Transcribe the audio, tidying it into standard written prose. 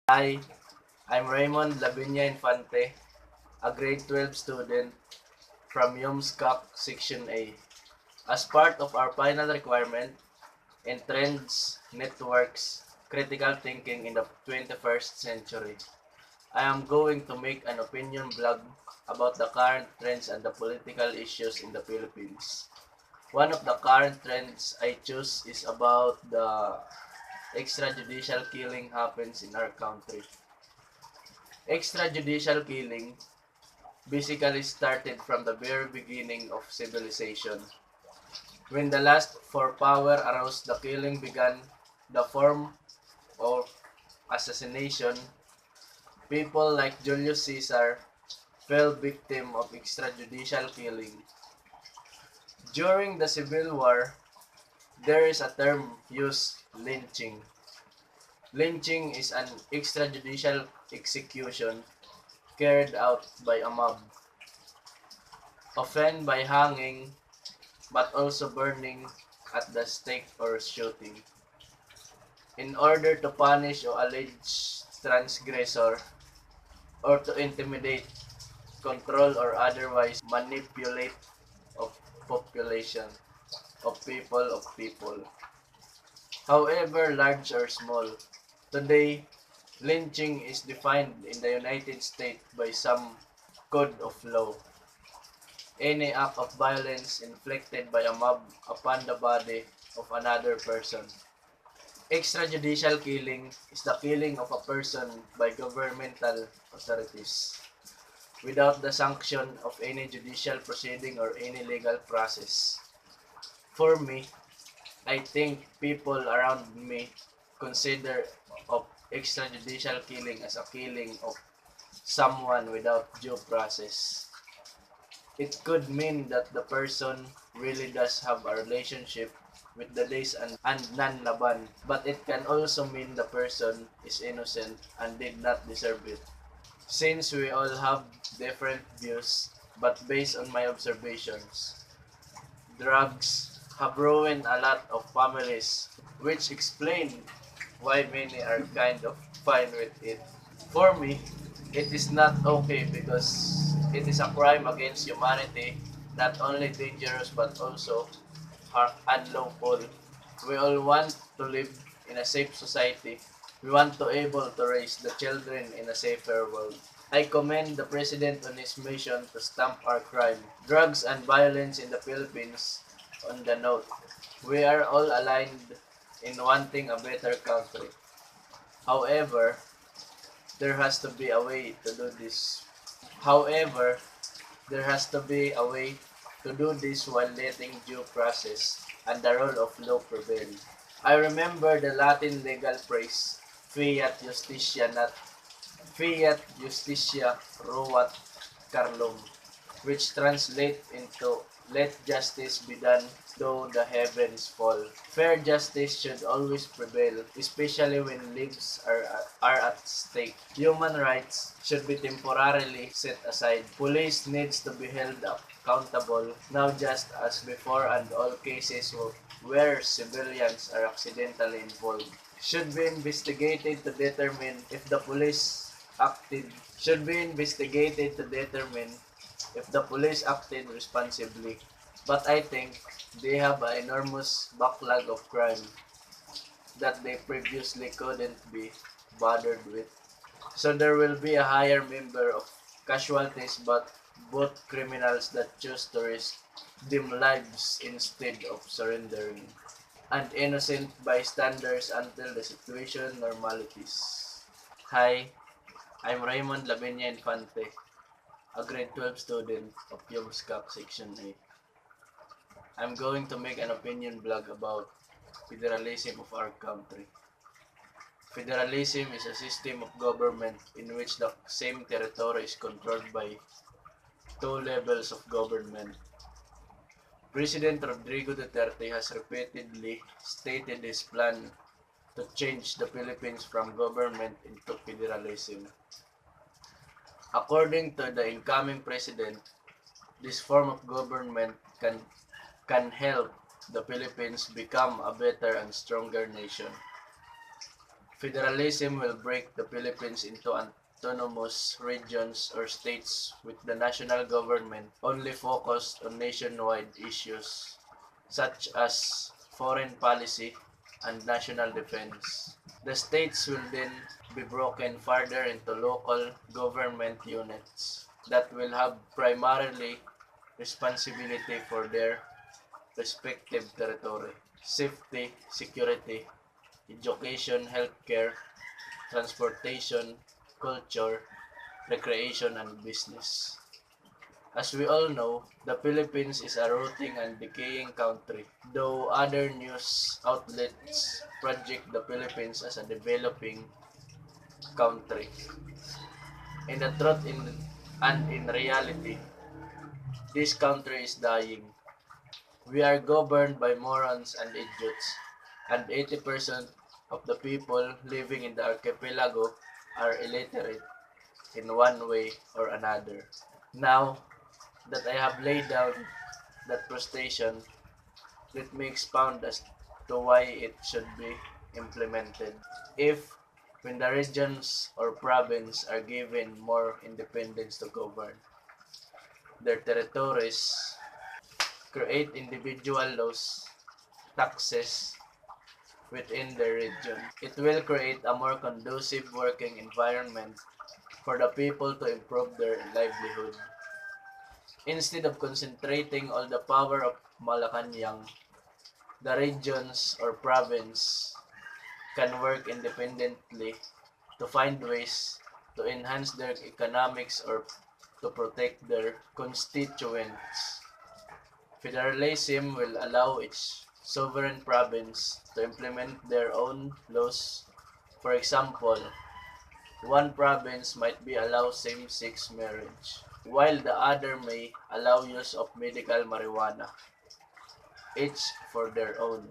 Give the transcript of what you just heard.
Hi, I'm Raymund L Infante, a grade 12 student from UMSCOC Section A. As part of our final requirement in Trends, Networks, Critical Thinking in the 21st Century, I am going to make an opinion blog about the current trends and the political issues in the Philippines. One of the current trends I choose is about the extrajudicial killing happens in our country. Extrajudicial killing basically started from the very beginning of civilization. When the lust for power aroused, the killing began. The form of assassination. People like Julius Caesar fell victim of extrajudicial killing. During the Civil War, there is a term used, lynching. Lynching is an extrajudicial execution carried out by a mob, often by hanging but also burning at the stake or shooting. In order to punish or allege transgressor or to intimidate, control or otherwise manipulate of population of people. However large or small. Today, lynching is defined in the United States by some code of law. Any act of violence inflicted by a mob upon the body of another person. Extrajudicial killing is the killing of a person by governmental authorities without the sanction of any judicial proceeding or any legal process. For me, I think people around me consider of extrajudicial killing as a killing of someone without due process. It could mean that the person really does have a relationship with the days and non-laban, but it can also mean the person is innocent and did not deserve it. Since we all have different views, but based on my observations, drugs have ruined a lot of families, which explain why many are kind of fine with it. For me, it is not okay because it is a crime against humanity, not only dangerous but also unlawful. We all want to live in a safe society. We want to able to raise the children in a safer world. I commend the President on his mission to stamp our crime, drugs and violence in the Philippines. On the note, we are all aligned in wanting a better country. However, there has to be a way to do this. However, there has to be a way to do this while letting due process and the rule of law prevail. I remember the Latin legal phrase, fiat justitia nat fiat justitia ruat carlum, which translates into let justice be done though the heavens fall. Fair justice should always prevail, especially when lives are at stake. Human rights should be temporarily set aside. Police needs to be held accountable, now just as before, and all cases where civilians are accidentally involved should be investigated to determine if the police acted should be investigated to determine if the police acted responsibly. But I think they have an enormous backlog of crime that they previously couldn't be bothered with. So there will be a higher number of casualties, but both criminals that choose to risk dim lives instead of surrendering, and innocent bystanders until the situation normalities. Hi, I'm Raymund L Infante, a grade 12 student of UMSCOC Section A. I'm going to make an opinion blog about federalism of our country. Federalism is a system of government in which the same territory is controlled by two levels of government. President Rodrigo Duterte has repeatedly stated his plan to change the Philippines from government into federalism. According to the incoming president, this form of government can help the Philippines become a better and stronger nation. Federalism will break the Philippines into autonomous regions or states with the national government only focused on nationwide issues such as foreign policy and national defense. The states will then be broken further into local government units that will have primarily responsibility for their respective territory, safety, security, education, healthcare, transportation, culture, recreation, and business. As we all know, the Philippines is a rotting and decaying country, though other news outlets project the Philippines as a developing country. In the truth and in reality, this country is dying. We are governed by morons and idiots, and 80% of the people living in the archipelago are illiterate in one way or another. Now that I have laid down that frustration, let me expound as to why it should be implemented. If, when the regions or province are given more independence to govern their territories, create individual laws, taxes within their region, it will create a more conducive working environment for the people to improve their livelihood. Instead of concentrating all the power of Malacanang, the regions or province can work independently to find ways to enhance their economics or to protect their constituents. Federalism will allow each sovereign province to implement their own laws. For example, one province might be allow same-sex marriage, while the other may allow use of medical marijuana, each for their own.